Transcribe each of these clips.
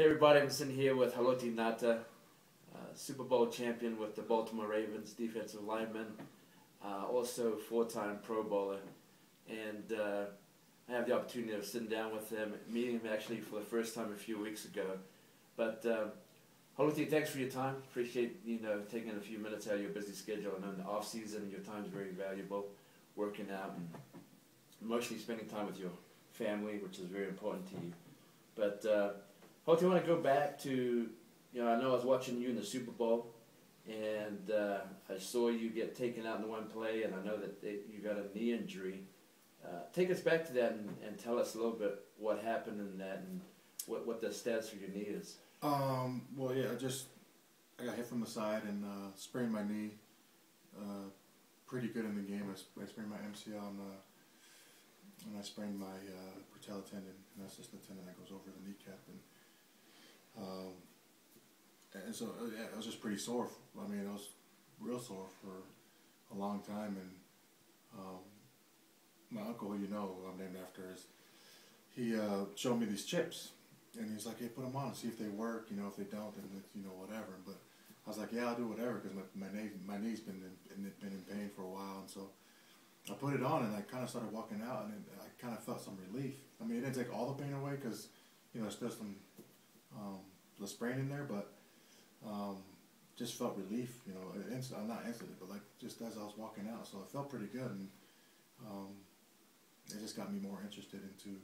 Hey everybody, I'm sitting here with Haloti Ngata, Super Bowl champion with the Baltimore Ravens, defensive lineman, also four-time Pro Bowler. And I have the opportunity of sitting down with him, meeting him actually for the first time a few weeks ago. But Haloti, thanks for your time. Appreciate taking a few minutes out of your busy schedule. I know in the off season your time is very valuable, working out and mostly spending time with your family, which is very important to you. But Haloti, I want to go back to, I know I was watching you in the Super Bowl, and I saw you get taken out in one play, and I know that you got a knee injury. Take us back to that and tell us a little bit what happened in that and what the status of your knee is. Well, yeah, I got hit from the side and sprained my knee pretty good in the game. I sprained my MCL and I sprained my patella tendon, and that's just the tendon that goes over the kneecap. And so yeah, it was just pretty sore. I mean, it was real sore for a long time. And my uncle, who I'm named after, he showed me these chips, and he's like, "Hey, put them on and see if they work. If they don't, then whatever." But I was like, "Yeah, I'll do whatever," because my knee's been in pain for a while, and so I put it on, and I kind of started walking out, and I kind of felt some relief. I mean, it didn't take all the pain away because there's still some the sprain in there, but just felt relief. Not instantly, but like just as I was walking out, so it felt pretty good, and it just got me more interested into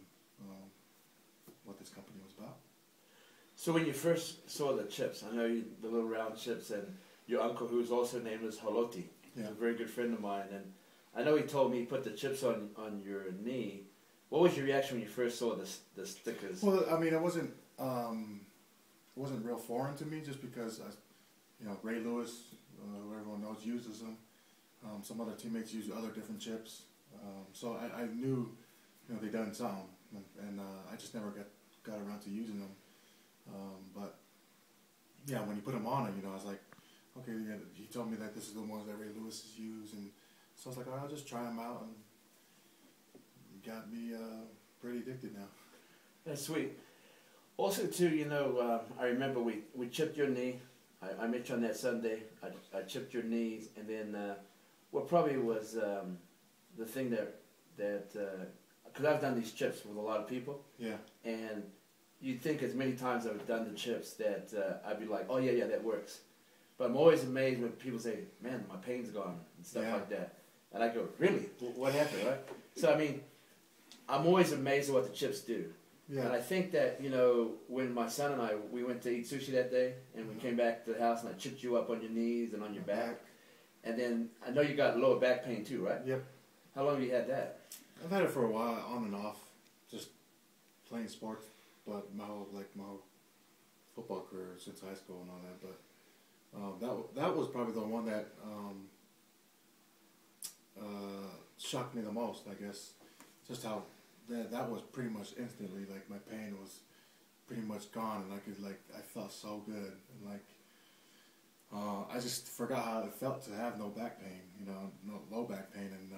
what this company was about. So when you first saw the chips, I know the little round chips, and your uncle, who's also named as Haloti, yeah, is a very good friend of mine, and I know he told me he put the chips on your knee. What was your reaction when you first saw the stickers? Well, I mean, it wasn't real foreign to me, just because Ray Lewis, who everyone knows, uses them. Some other teammates use other different chips, so I knew they done something, and I just never got around to using them. But yeah, when you put them on, I was like, okay, yeah, he told me that this is the ones that Ray Lewis has used, and so I was like, all right, I'll just try them out, and it got me pretty addicted now. That's sweet. Also, too, I remember we chipped your knee. I met you on that Sunday. I chipped your knees, and then what probably was the thing that because I've done these chips with a lot of people. Yeah. And you'd think as many times I've done the chips that I'd be like, oh yeah, that works. But I'm always amazed when people say, man, my pain's gone and stuff like that. And I go, really? What happened, right? So, I mean, I'm always amazed at what the chips do. Yeah. And I think that, when my son and I, we went to eat sushi that day, and we came back to the house, and I chipped you up on your knees and on your back. And then I know you got lower back pain too, right? Yep. How long have you had that? I've had it for a while, on and off, just playing sports, but my whole football career since high school and all that. But that was probably the one that shocked me the most, I guess. Just how that was pretty much instantly, like my pain was pretty much gone, and I felt so good, and I just forgot how it felt to have no back pain, no low back pain, and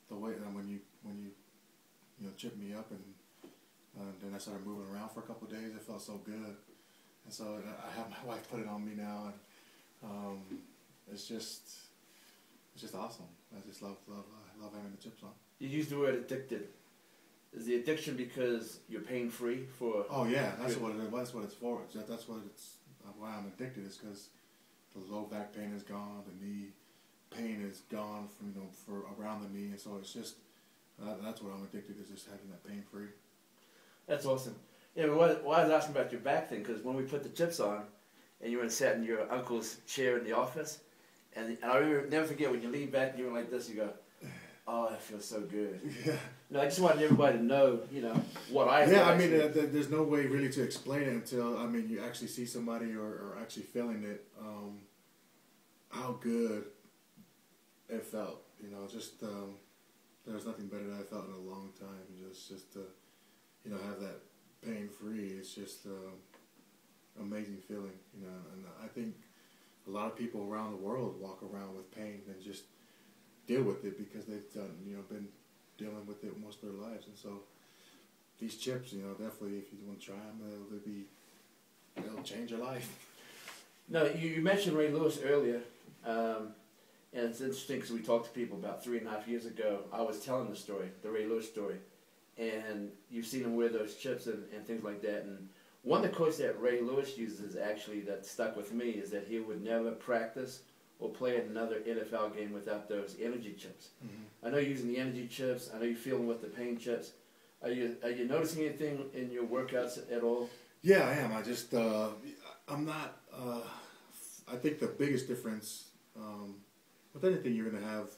the way when you chipped me up, and then I started moving around for a couple of days, it felt so good, and so I have my wife put it on me now, and it's just awesome. I just love having the chips on. You used the word addicted. Is the addiction because you're pain-free for? Oh yeah, that's what it's for. That's why I'm addicted, is because the low back pain is gone, the knee pain is gone from for around the knee, and so it's just that's what I'm addicted, is just having that pain-free. That's awesome. Yeah, but why I was asking about your back thing, because when we put the chips on, and you went and sat in your uncle's chair in the office, and I remember, never forget, when you lean back and you were like this, you go, oh, that feels so good. Yeah. I just wanted everybody to know, what I feel. Yeah, I mean, there's no way really to explain it until, you actually see somebody or actually feeling it, how good it felt. There was nothing better that I felt in a long time. Just to, have that pain-free, it's just amazing feeling, and I think a lot of people around the world walk around with pain and just deal with it because they've been dealing with it most of their lives, and so these chips, definitely, if you want to try them, they'll be change your life. No, you mentioned Ray Lewis earlier, and it's interesting because we talked to people about 3.5 years ago. I was telling the story, the Ray Lewis story, and you've seen him wear those chips and things like that. And one of the quotes that Ray Lewis uses actually that stuck with me is that he would never practice or play another NFL game without those energy chips. Mm-hmm. I know you're using the energy chips. I know you're feeling with the pain chips. Are you noticing anything in your workouts at all? Yeah, I am. I just I'm not. I think the biggest difference with anything, you're going to have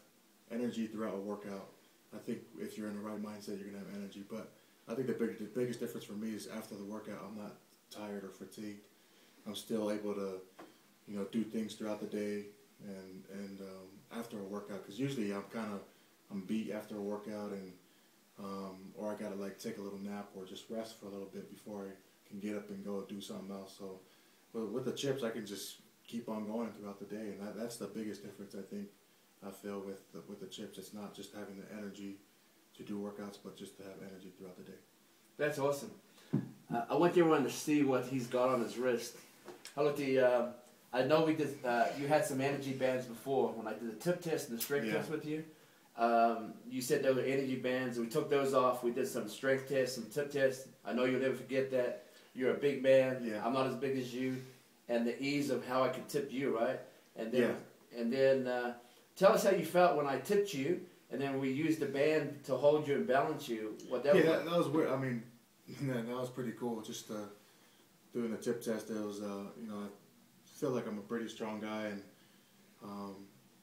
energy throughout a workout. I think if you're in the right mindset, you're going to have energy. But I think the biggest difference for me is after the workout, I'm not tired or fatigued. I'm still able to, do things throughout the day and after a workout. Because usually I'm beat after a workout and or I gotta take a little nap or just rest for a little bit before I can get up and go do something else. So with the chips, I can just keep on going throughout the day, and that's the biggest difference I think I feel with the chips. It's not just having the energy to do workouts, but just to have energy throughout the day. That's awesome. I want everyone to see what he's got on his wrist. Haloti, I know we did. You had some energy bands before when I did the tip test and the strength test with you. You said there were energy bands, and we took those off. We did some strength tests, some tip tests. I know you'll never forget that. You're a big man. Yeah. I'm not as big as you. And the ease of how I could tip you, right? And then tell us how you felt when I tipped you, and then we used the band to hold you and balance you. What that was like. That was weird. I mean, that was pretty cool. Just doing the tip test, it was, I feel like I'm a pretty strong guy, and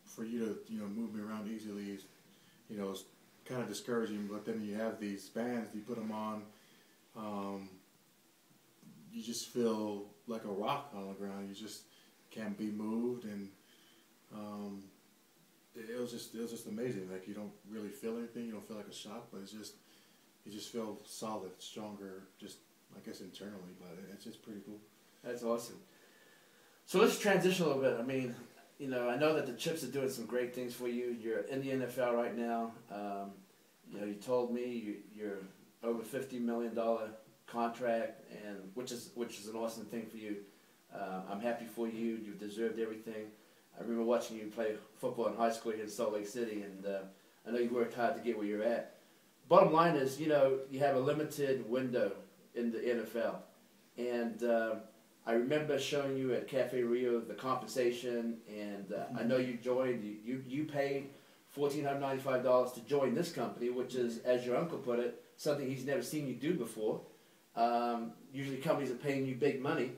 for you to, move me around easily is, it's kind of discouraging. But then you have these bands, you put them on, you just feel like a rock on the ground. You just can't be moved, and it was just amazing. Like, you don't really feel anything. You don't feel like a shock, but you just feel solid, stronger, just I guess internally. But it's just pretty cool. That's awesome. So let's transition a little bit. I mean, I know that the chips are doing some great things for you. You're in the NFL right now. You told me you're over $50 million contract, and which is an awesome thing for you. I'm happy for you. You've deserved everything. I remember watching you play football in high school here in Salt Lake City, and I know you worked hard to get where you're at. Bottom line is, you have a limited window in the NFL, and I remember showing you at Cafe Rio the compensation, and I know you joined. You paid $1,495 to join this company, which is, as your uncle put it, something he's never seen you do before. Usually companies are paying you big money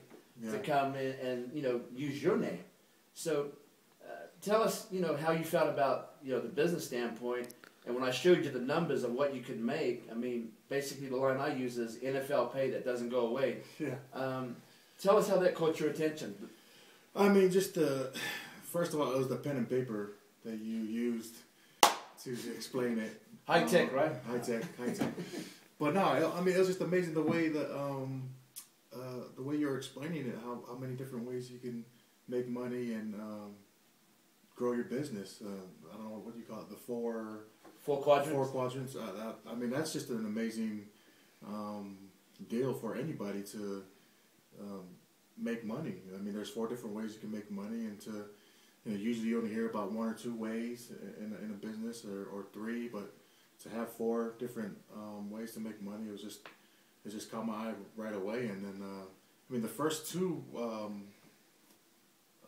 to come in and use your name. So tell us how you felt about the business standpoint. And when I showed you the numbers of what you could make, I mean, basically the line I use is NFL pay that doesn't go away. Yeah. Tell us how that caught your attention. I mean, just first of all, it was the pen and paper that you used to explain it. High tech, right? High tech. But no, I mean, it was just amazing the way that the way you're explaining it, how many different ways you can make money and grow your business. I don't know, what do you call it? The four quadrants. Four quadrants. I mean, that's just an amazing deal for anybody to make money. I mean, there's 4 different ways you can make money, and to usually you only hear about 1 or 2 ways in a business, or 3, but to have 4 different ways to make money, it just caught my eye right away. And then I mean, the first 2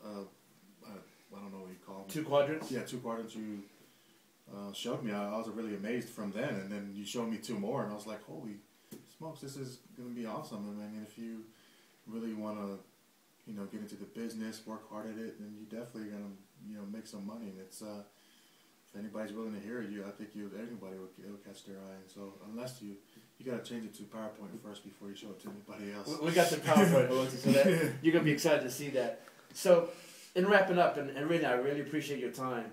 I don't know what you call them. 2 quadrants? Yeah, 2 quadrants you showed me. I was really amazed from then, and then you showed me 2 more, and I was like, holy smokes, this is going to be awesome. I mean, if you really want to, get into the business, work hard at it, then you definitely going to, make some money. And it's, if anybody's willing to hear you, I think anybody will catch their eye. And so unless you got to change it to PowerPoint first before you show it to anybody else. We got the PowerPoint, so that you're going to be excited to see that. So, in wrapping up, and really, I really appreciate your time.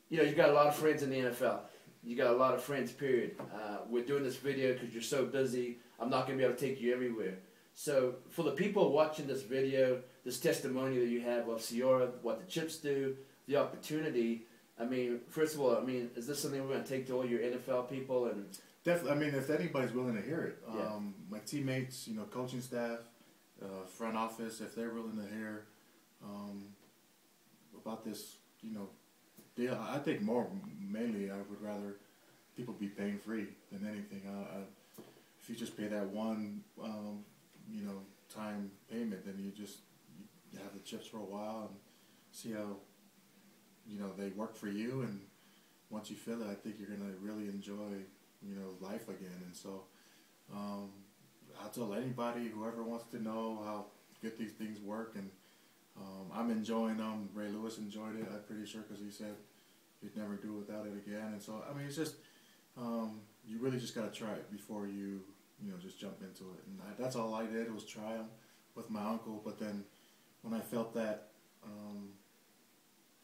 You've got a lot of friends in the NFL. You got a lot of friends, period. We're doing this video because you're so busy. I'm not going to be able to take you everywhere. So for the people watching this video, this testimony that you have of CieAura, what the chips do, the opportunity, I mean, first of all, is this something we're going to take to all your NFL people? And definitely. I mean, if anybody's willing to hear it, my teammates, coaching staff, front office, if they're willing to hear about this, deal. I think mainly I would rather people be pain free than anything. If you just pay that one, time payment, then you have the chips for a while and see how, they work for you. And once you feel it, I think you're gonna really enjoy, life again. And so, I'll tell anybody, whoever wants to know how good these things work, and I'm enjoying them. Ray Lewis enjoyed it, I'm pretty sure, because he said he'd never do it without it again. And so, I mean, it's just, you really just got to try it before you, just jump into it. And that's all I did, was try them with my uncle. But then when I felt that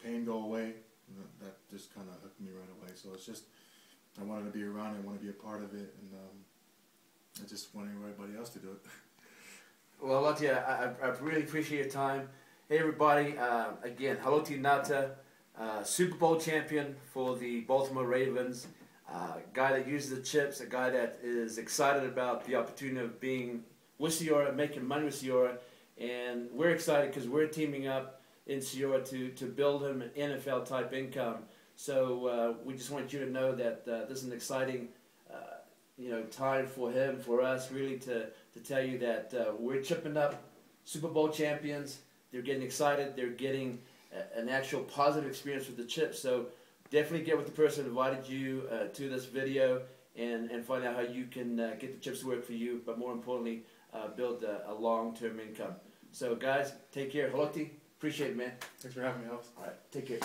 pain go away, that just kind of hooked me right away. So it's just, I wanted to be around it, I want to be a part of it, and I just want everybody else to do it. Well, Haloti, I really appreciate your time. Hey, everybody, again, Haloti Ngata, Super Bowl champion for the Baltimore Ravens, guy that uses the chips, a guy that is excited about the opportunity of being with CieAura, making money with CieAura, and we're excited because we're teaming up in CieAura to build him an NFL-type income. So we just want you to know that this is an exciting time for him, for us, really to tell you that we're chipping up Super Bowl champions. They're getting excited. They're getting an actual positive experience with the chips. So definitely get with the person who invited you to this video and find out how you can get the chips to work for you, but more importantly, build a long-term income. So guys, take care. Haloti, appreciate it, man. Thanks for having me, Alex. All right, take care.